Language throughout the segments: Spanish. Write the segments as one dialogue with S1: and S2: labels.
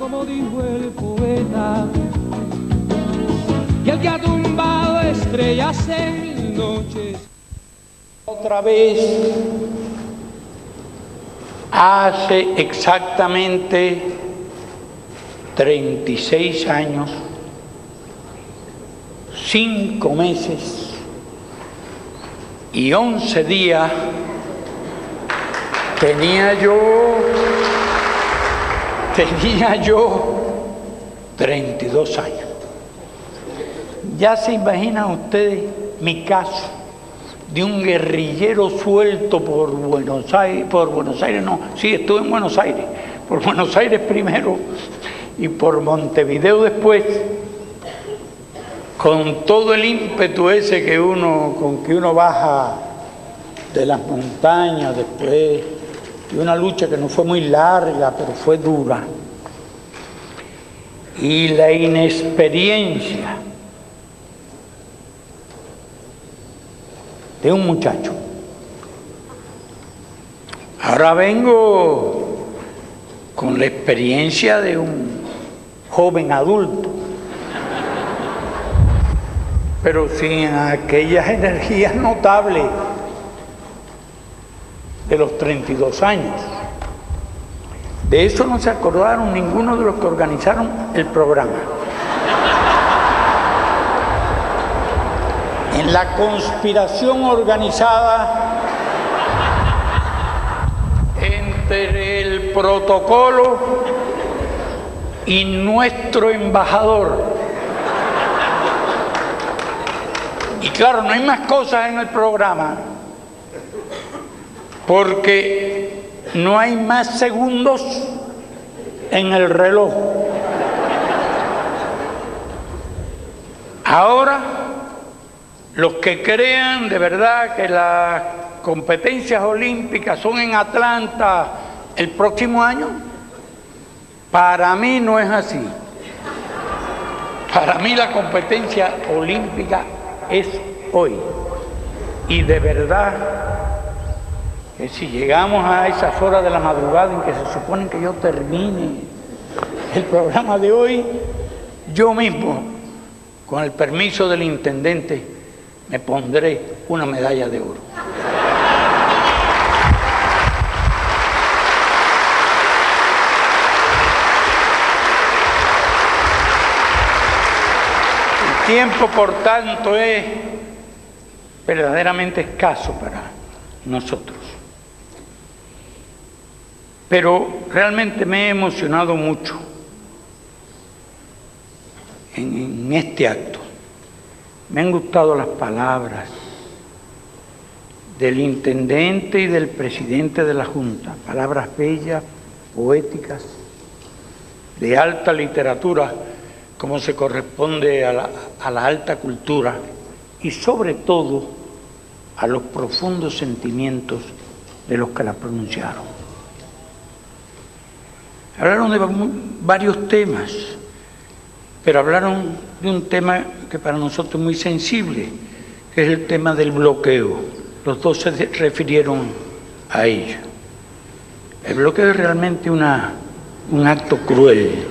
S1: como dijo el poeta, y el que ha tumbado estrellas en mil noches.
S2: Otra vez, hace exactamente 36 años, 5 meses y 11 días, tenía yo 32 años. Ya se imaginan ustedes mi caso de un guerrillero suelto por Buenos Aires, estuve en Buenos Aires, por Buenos Aires primero y por Montevideo después, con todo el ímpetu ese con que uno baja de las montañas después de una lucha que no fue muy larga, pero fue dura, y la inexperiencia de un muchacho. Ahora vengo con la experiencia de un joven adulto, pero sin aquellas energías notables de los 32 años. De eso no se acordaron ninguno de los que organizaron el programa. En la conspiración organizada entre el protocolo y nuestro embajador. Y claro, no hay más cosas en el programa porque no hay más segundos en el reloj. Ahora, los que crean de verdad que las competencias olímpicas son en Atlanta el próximo año, para mí no es así. Para mí la competencia olímpica es hoy. Y de verdad que si llegamos a esas horas de la madrugada en que se supone que yo termine el programa de hoy, yo mismo, con el permiso del intendente, me pondré una medalla de oro. El tiempo, por tanto, es verdaderamente escaso para nosotros. Pero realmente me he emocionado mucho en este acto. Me han gustado las palabras del intendente y del presidente de la Junta, palabras bellas, poéticas, de alta literatura, como se corresponde a la alta cultura y sobre todo a los profundos sentimientos de los que la pronunciaron. Hablaron de varios temas, pero hablaron de un tema que para nosotros es muy sensible, que es el tema del bloqueo. Los dos se refirieron a ello. El bloqueo es realmente un acto cruel.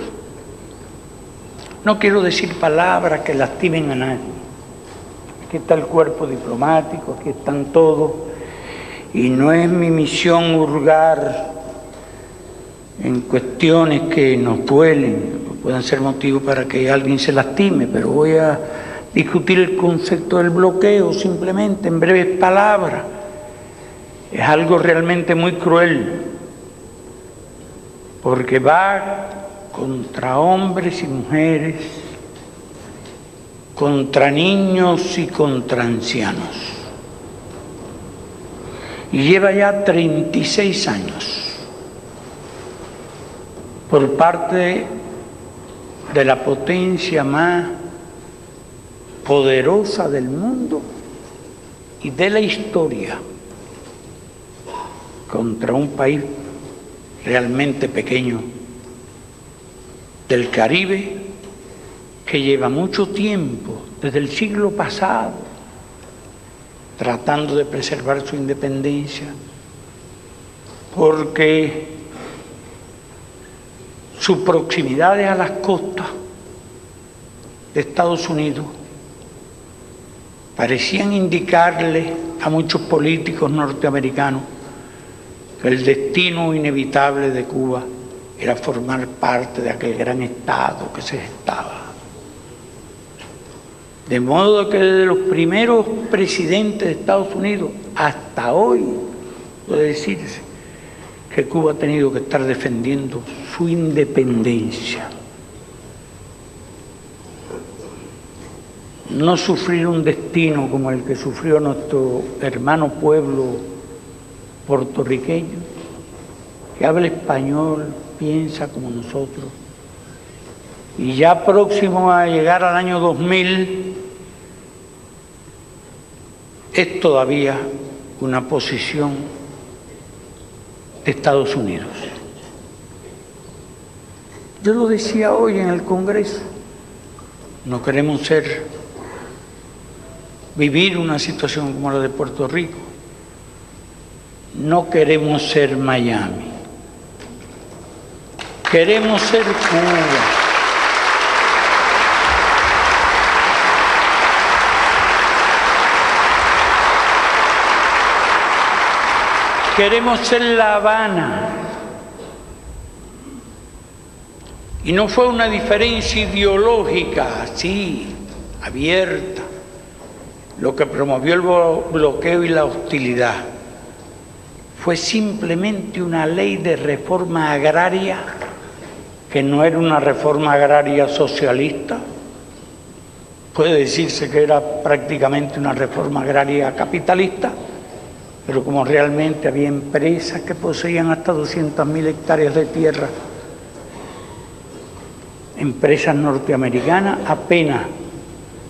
S2: No quiero decir palabras que lastimen a nadie. Aquí está el cuerpo diplomático, aquí están todos, y no es mi misión hurgar en cuestiones que nos duelen, puedan ser motivos para que alguien se lastime, pero voy a discutir el concepto del bloqueo simplemente en breves palabras. Es algo realmente muy cruel, porque va contra hombres y mujeres, contra niños y contra ancianos. Y lleva ya 36 años por parte de la potencia más poderosa del mundo y de la historia contra un país realmente pequeño del Caribe que lleva mucho tiempo, desde el siglo pasado, tratando de preservar su independencia, porque sus proximidades a las costas de Estados Unidos parecían indicarle a muchos políticos norteamericanos que el destino inevitable de Cuba era formar parte de aquel gran Estado que se gestaba. De modo que desde los primeros presidentes de Estados Unidos hasta hoy puede decirse que Cuba ha tenido que estar defendiendo su independencia. No sufrir un destino como el que sufrió nuestro hermano pueblo puertorriqueño, que habla español, piensa como nosotros, y ya próximo a llegar al año 2000, es todavía una posición de Estados Unidos. Yo lo decía hoy en el Congreso, no queremos vivir una situación como la de Puerto Rico, no queremos ser Miami, queremos ser Cuba. Queremos ser La Habana. Y no fue una diferencia ideológica así, abierta, lo que promovió el bloqueo y la hostilidad. Fue simplemente una ley de reforma agraria, que no era una reforma agraria socialista. Puede decirse que era prácticamente una reforma agraria capitalista, pero como realmente había empresas que poseían hasta 200.000 hectáreas de tierra, empresas norteamericanas, apenas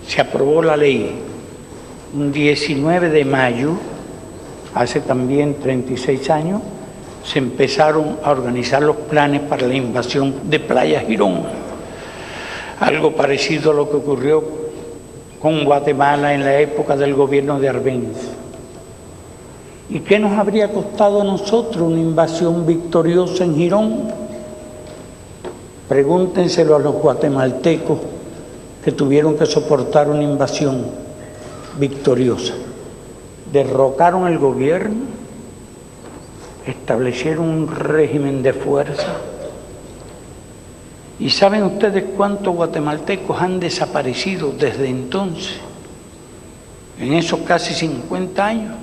S2: se aprobó la ley un 19 de mayo, hace también 36 años, se empezaron a organizar los planes para la invasión de Playa Girón. Algo parecido a lo que ocurrió con Guatemala en la época del gobierno de Arbenz. ¿Y qué nos habría costado a nosotros una invasión victoriosa en Girón? Pregúntenselo a los guatemaltecos que tuvieron que soportar una invasión victoriosa. Derrocaron el gobierno, establecieron un régimen de fuerza. ¿Y saben ustedes cuántos guatemaltecos han desaparecido desde entonces? En esos casi 50 años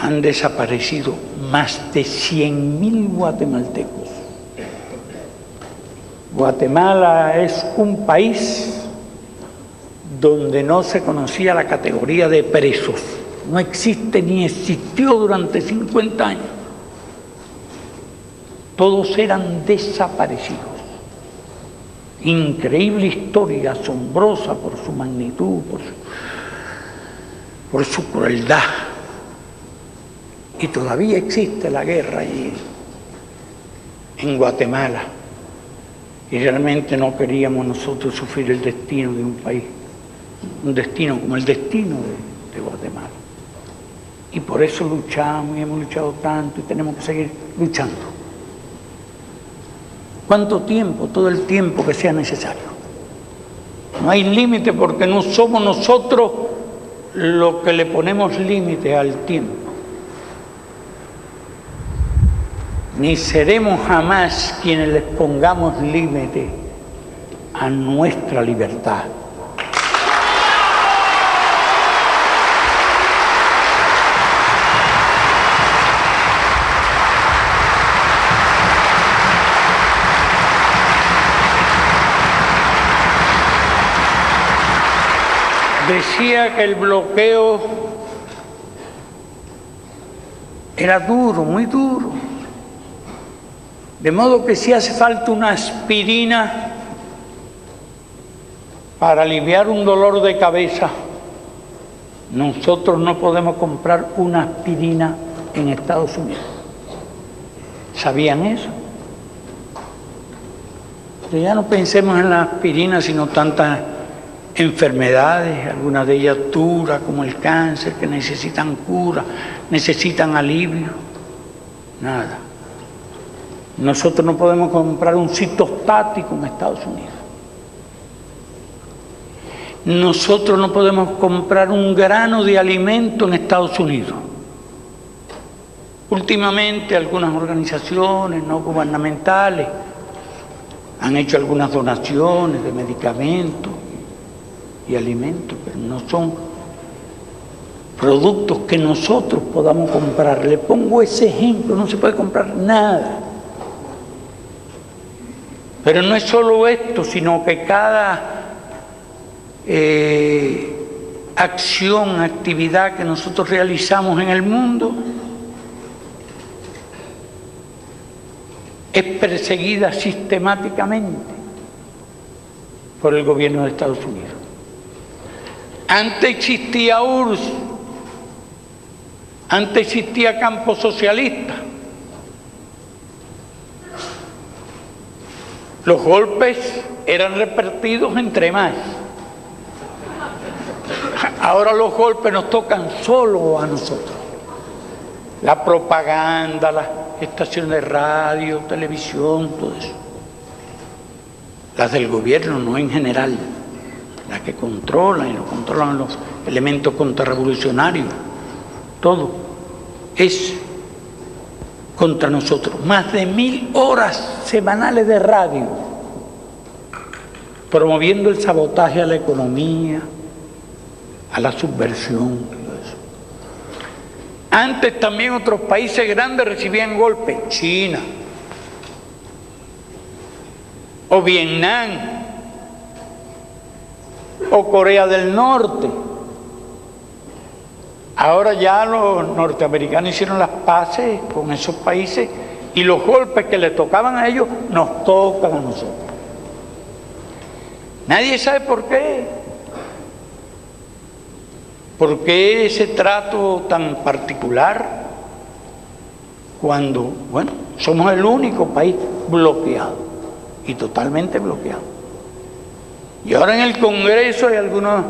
S2: han desaparecido más de 100.000 guatemaltecos. Guatemala es un país donde no se conocía la categoría de presos. No existe ni existió durante 50 años. Todos eran desaparecidos. Increíble historia, asombrosa por su magnitud, por su crueldad. Y todavía existe la guerra allí, en Guatemala. Y realmente no queríamos nosotros sufrir el destino de un país, un destino como el destino de Guatemala. Y por eso luchamos y hemos luchado tanto y tenemos que seguir luchando. ¿Cuánto tiempo? Todo el tiempo que sea necesario. No hay límite porque no somos nosotros los que le ponemos límite al tiempo. Ni seremos jamás quienes les pongamos límite a nuestra libertad. Decía que el bloqueo era duro, muy duro. De modo que si hace falta una aspirina para aliviar un dolor de cabeza, nosotros no podemos comprar una aspirina en Estados Unidos. ¿Sabían eso? Pero ya no pensemos en la aspirina, sino tantas enfermedades, algunas de ellas duras, como el cáncer, que necesitan cura, necesitan alivio. Nada. Nosotros no podemos comprar un citostático en Estados Unidos. Nosotros no podemos comprar un grano de alimento en Estados Unidos. Últimamente algunas organizaciones no gubernamentales han hecho algunas donaciones de medicamentos y alimentos, pero no son productos que nosotros podamos comprar. Le pongo ese ejemplo, no se puede comprar nada. Pero no es solo esto, sino que cada acción, actividad que nosotros realizamos en el mundo es perseguida sistemáticamente por el gobierno de Estados Unidos. Antes existía URSS, antes existía Campo Socialista. Los golpes eran repartidos entre más. Ahora los golpes nos tocan solo a nosotros. La propaganda, las estaciones de radio, televisión, todo eso. Las del gobierno, no en general. Las que controlan y lo controlan los elementos contrarrevolucionarios. Todo es contra nosotros. Más de 1000 horas semanales de radio promoviendo el sabotaje a la economía, a la subversión, todo eso. Antes también otros países grandes recibían golpes, China o Vietnam o Corea del Norte. Ahora ya los norteamericanos hicieron las paces con esos países y los golpes que les tocaban a ellos nos tocan a nosotros. Nadie sabe por qué. ¿Por qué ese trato tan particular cuando, bueno, somos el único país bloqueado y totalmente bloqueado? Y ahora en el Congreso hay algunas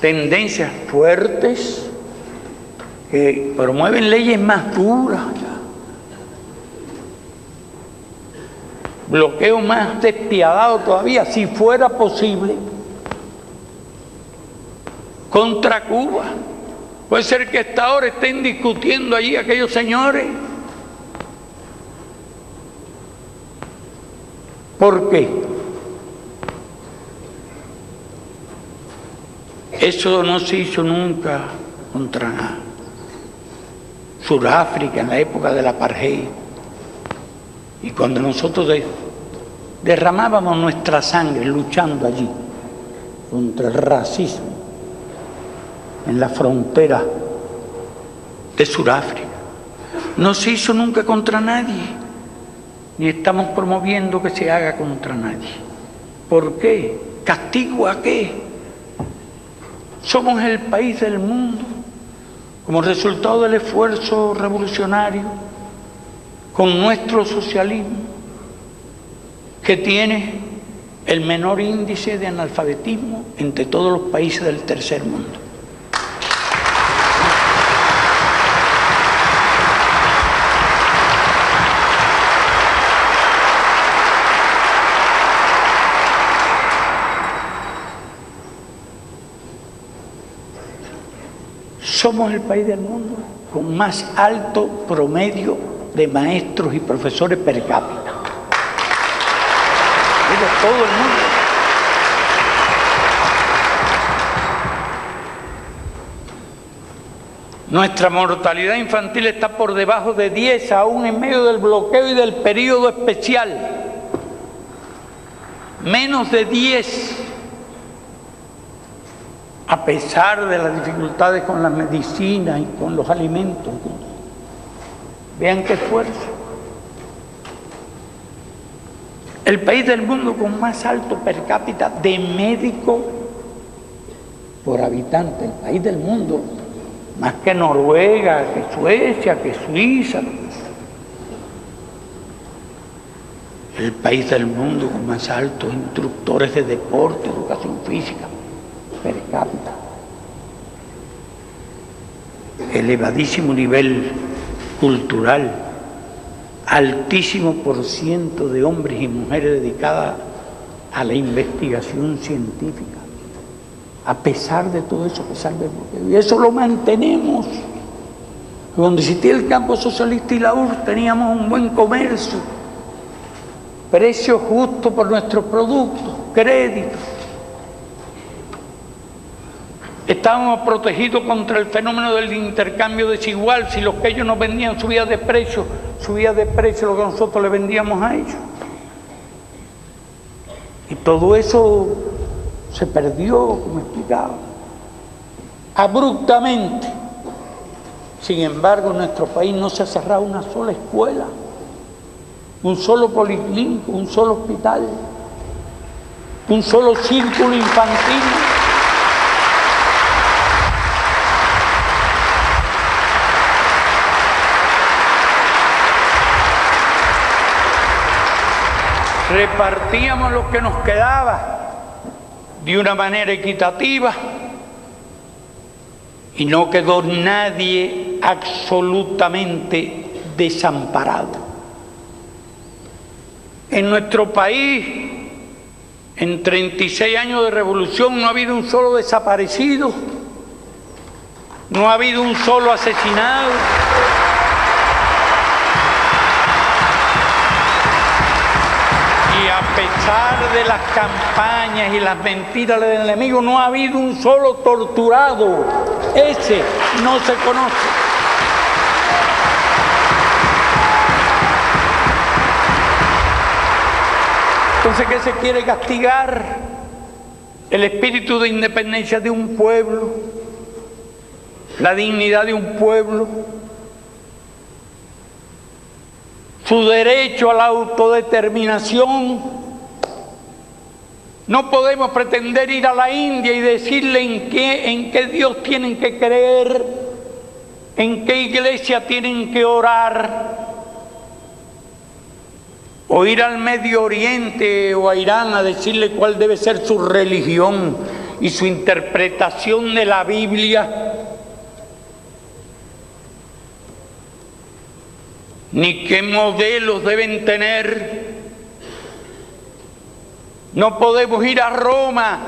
S2: tendencias fuertes que promueven leyes más duras, bloqueo más despiadado todavía, si fuera posible, contra Cuba. Puede ser que hasta ahora estén discutiendo allí aquellos señores. ¿Por qué? Eso no se hizo nunca contra Sudáfrica en la época del apartheid. Y cuando nosotros derramábamos nuestra sangre luchando allí contra el racismo en la frontera de Sudáfrica, no se hizo nunca contra nadie, ni estamos promoviendo que se haga contra nadie. ¿Por qué? ¿Castigo a qué? Somos el país del mundo, como resultado del esfuerzo revolucionario, con nuestro socialismo, que tiene el menor índice de analfabetismo entre todos los países del tercer mundo. Somos el país del mundo con más alto promedio de maestros y profesores per cápita. Es de todo el mundo. Nuestra mortalidad infantil está por debajo de 10, aún en medio del bloqueo y del periodo especial. Menos de 10. A pesar de las dificultades con la medicina y con los alimentos. Vean qué esfuerzo. El país del mundo con más alto per cápita de médicos por habitante. El país del mundo, más que Noruega, que Suecia, que Suiza. El país del mundo con más altos instructores de deporte, educación física per cápita. Elevadísimo nivel cultural, altísimo por ciento de hombres y mujeres dedicadas a la investigación científica. A pesar de todo eso, a pesar del bloqueo. Y eso lo mantenemos. Cuando existía el campo socialista y la URSS teníamos un buen comercio, precios justos por nuestros productos, créditos. Estábamos protegidos contra el fenómeno del intercambio desigual. Si los que ellos nos vendían subía de precio lo que nosotros le vendíamos a ellos. Y todo eso se perdió, como explicaba, abruptamente. Sin embargo, en nuestro país no se ha cerrado una sola escuela, un solo policlínico, un solo hospital, un solo círculo infantil. Repartíamos lo que nos quedaba de una manera equitativa y no quedó nadie absolutamente desamparado. En nuestro país, en 36 años de revolución, no ha habido un solo desaparecido, no ha habido un solo asesinado. Y a pesar de las campañas y las mentiras del enemigo, no ha habido un solo torturado. Ese no se conoce. Entonces, ¿qué se quiere castigar? El espíritu de independencia de un pueblo, la dignidad de un pueblo, su derecho a la autodeterminación. No podemos pretender ir a la India y decirle en qué Dios tienen que creer, en qué iglesia tienen que orar, o ir al Medio Oriente o a Irán a decirle cuál debe ser su religión y su interpretación de la Biblia. Ni qué modelos deben tener. No podemos ir a Roma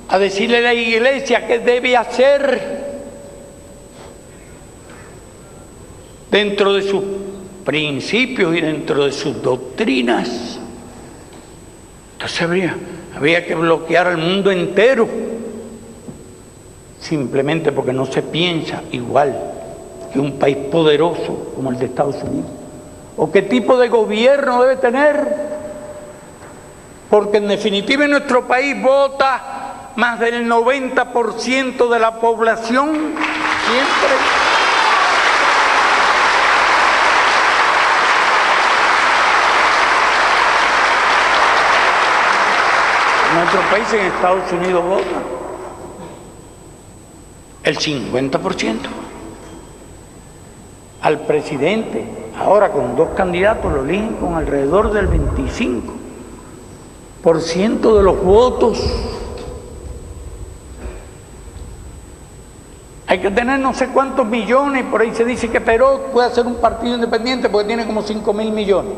S2: a decirle a la iglesia qué debe hacer dentro de sus principios y dentro de sus doctrinas. Entonces había que bloquear al mundo entero, simplemente porque no se piensa igual que un país poderoso como el de Estados Unidos. ¿O qué tipo de gobierno debe tener? Porque en definitiva en nuestro país vota más del 90% de la población siempre. En nuestro país, en Estados Unidos, vota el 50%. Al presidente, ahora con dos candidatos, lo eligen con alrededor del 25% de los votos. Hay que tener no sé cuántos millones, por ahí se dice que Perú puede hacer un partido independiente porque tiene como 5.000 millones.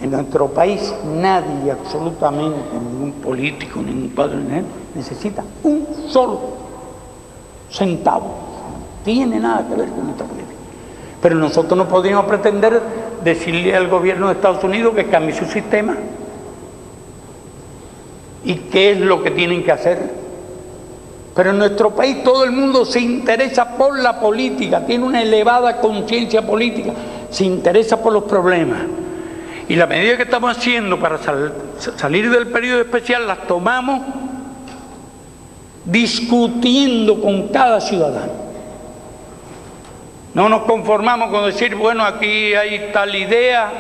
S2: En nuestro país nadie, absolutamente, ningún político, ningún padre, necesita un solo centavo. Tiene nada que ver con nuestra política. Pero nosotros no podríamos pretender decirle al gobierno de Estados Unidos que cambie su sistema. ¿Y qué es lo que tienen que hacer? Pero en nuestro país todo el mundo se interesa por la política, tiene una elevada conciencia política, se interesa por los problemas. Y la medida que estamos haciendo para salir del periodo especial las tomamos discutiendo con cada ciudadano. No nos conformamos con decir, bueno, aquí hay tal idea,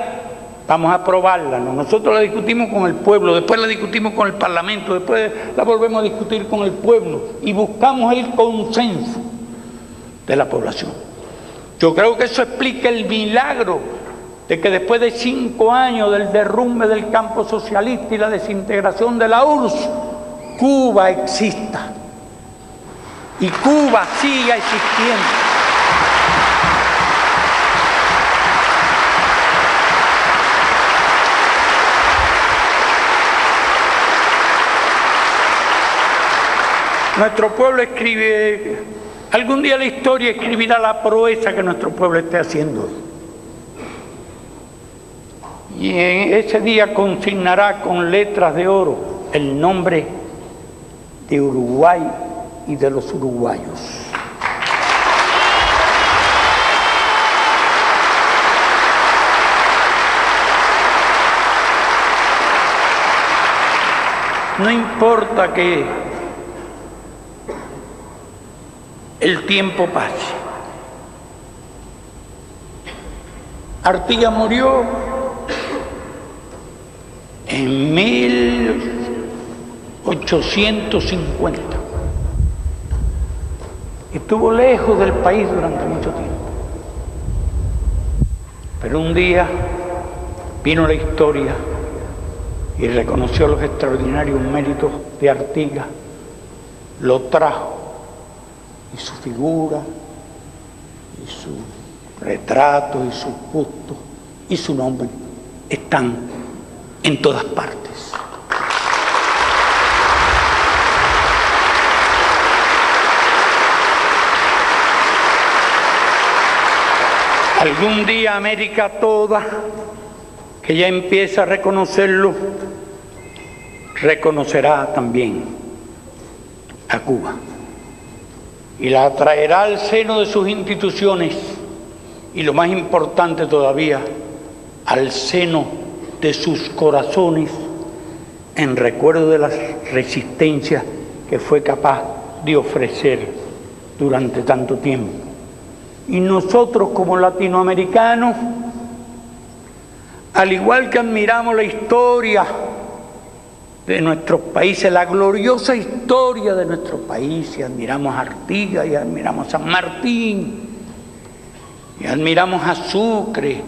S2: vamos a aprobarla. No, nosotros la discutimos con el pueblo, después la discutimos con el Parlamento, después la volvemos a discutir con el pueblo y buscamos el consenso de la población. Yo creo que eso explica el milagro de que después de 5 años del derrumbe del campo socialista y la desintegración de la URSS, Cuba exista. Y Cuba siga existiendo. Nuestro pueblo escribe, algún día la historia escribirá la proeza que nuestro pueblo esté haciendo. Y en ese día consignará con letras de oro el nombre de Uruguay y de los uruguayos. No importa que el tiempo pase. Artigas murió en 1850. Estuvo lejos del país durante mucho tiempo. Pero un día vino la historia y reconoció los extraordinarios méritos de Artigas, lo trajo, y su figura, y su retrato, y su busto, y su nombre están en todas partes. Algún día América toda, que ya empieza a reconocerlo, reconocerá también a Cuba y la atraerá al seno de sus instituciones y, lo más importante todavía, al seno de sus corazones, en recuerdo de la resistencia que fue capaz de ofrecer durante tanto tiempo. Y nosotros, como latinoamericanos, al igual que admiramos la historia de nuestros países, la gloriosa historia de nuestros países, admiramos a Artigas y admiramos a San Martín, y admiramos a Sucre,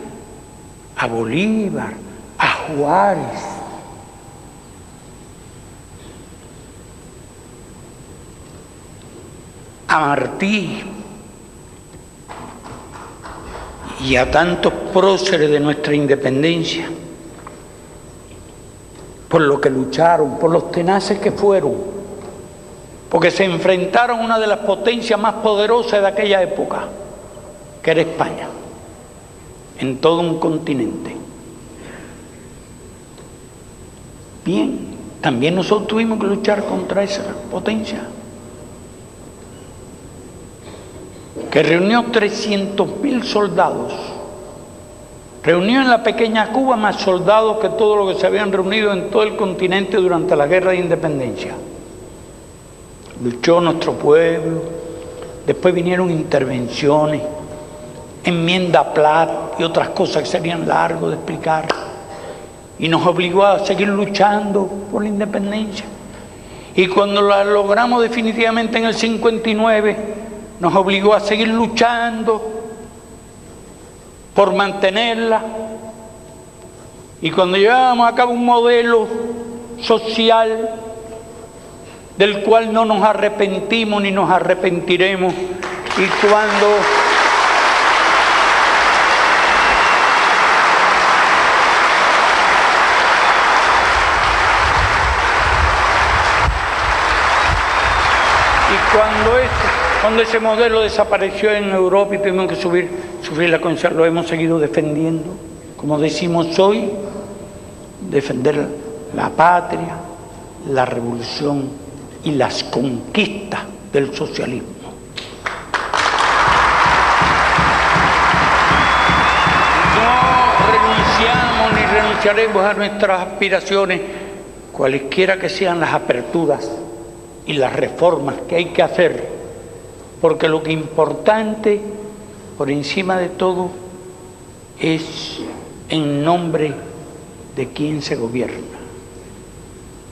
S2: a Bolívar, a Juárez, a Martí y a tantos próceres de nuestra independencia, por lo que lucharon, por los tenaces que fueron, porque se enfrentaron a una de las potencias más poderosas de aquella época, que era España, en todo un continente. Bien, también nosotros tuvimos que luchar contra esa potencia, que reunió 300.000 soldados. Reunió en la pequeña Cuba más soldados que todo lo que se habían reunido en todo el continente durante la Guerra de Independencia. Luchó nuestro pueblo, después vinieron intervenciones, enmienda Platt y otras cosas que serían largos de explicar, y nos obligó a seguir luchando por la independencia. Y cuando la logramos definitivamente en el 59, nos obligó a seguir luchando por mantenerla, y cuando llevábamos a cabo un modelo social del cual no nos arrepentimos ni nos arrepentiremos, y cuando ese modelo desapareció en Europa y tuvimos que sufrir la consecuencia, lo hemos seguido defendiendo, como decimos hoy, defender la patria, la revolución y las conquistas del socialismo. No renunciamos ni renunciaremos a nuestras aspiraciones, cualesquiera que sean las aperturas y las reformas que hay que hacer, porque lo que es importante, por encima de todo, es en nombre de quien se gobierna.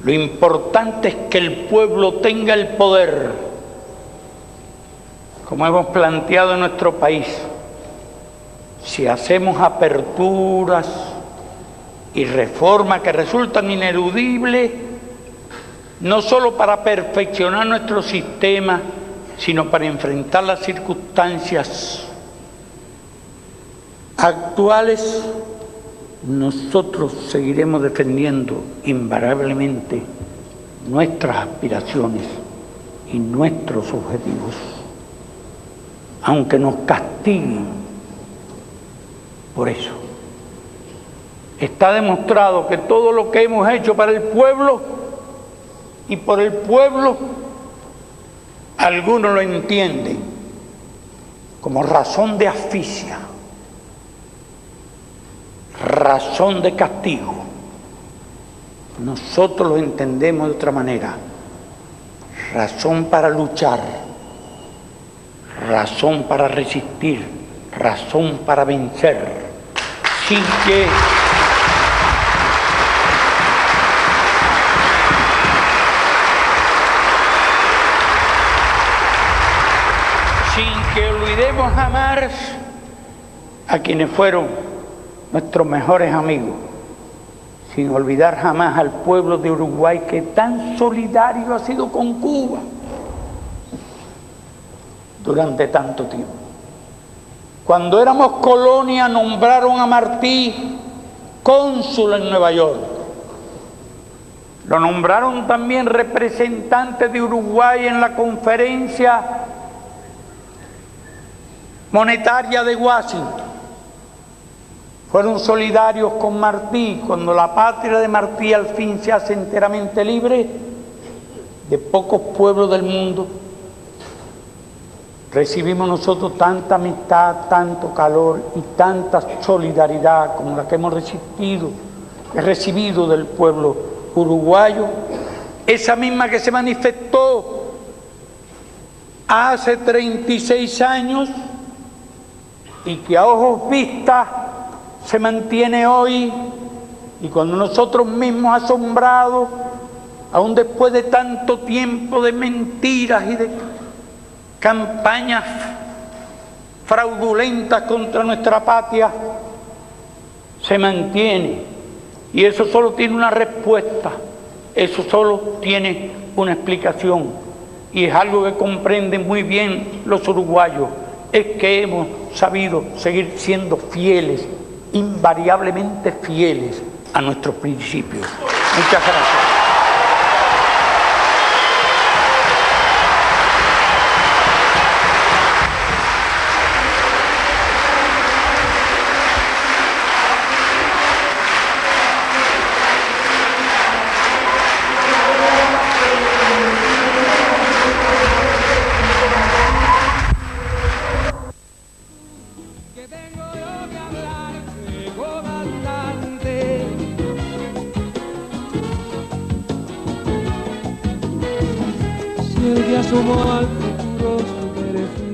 S2: Lo importante es que el pueblo tenga el poder, como hemos planteado en nuestro país. Si hacemos aperturas y reformas que resultan ineludibles, no solo para perfeccionar nuestro sistema, sino para enfrentar las circunstancias actuales, nosotros seguiremos defendiendo invariablemente nuestras aspiraciones y nuestros objetivos, aunque nos castiguen por eso. Está demostrado que todo lo que hemos hecho para el pueblo y por el pueblo, algunos lo entienden como razón de asfixia, razón de castigo. Nosotros lo entendemos de otra manera: razón para luchar, razón para resistir, razón para vencer, sin que olvidemos jamás a quienes fueron nuestros mejores amigos, sin olvidar jamás al pueblo de Uruguay, que tan solidario ha sido con Cuba durante tanto tiempo. Cuando éramos colonia, nombraron a Martí cónsul en Nueva York. Lo nombraron también representante de Uruguay en la conferencia monetaria de Washington. Fueron solidarios con Martí. Cuando la patria de Martí al fin se hace enteramente libre, de pocos pueblos del mundo recibimos nosotros tanta amistad, tanto calor y tanta solidaridad como la que hemos recibido del pueblo uruguayo, esa misma que se manifestó hace 36 años y que a ojos vistas se mantiene hoy. Y cuando nosotros mismos asombrados, aún después de tanto tiempo de mentiras y de campañas fraudulentas contra nuestra patria, se mantiene. Y eso solo tiene una respuesta, eso solo tiene una explicación, y es algo que comprenden muy bien los uruguayos: es que hemos sabido seguir siendo fieles, invariablemente fieles a nuestros principios. Muchas gracias.
S1: Si el que asomó al futuro se merece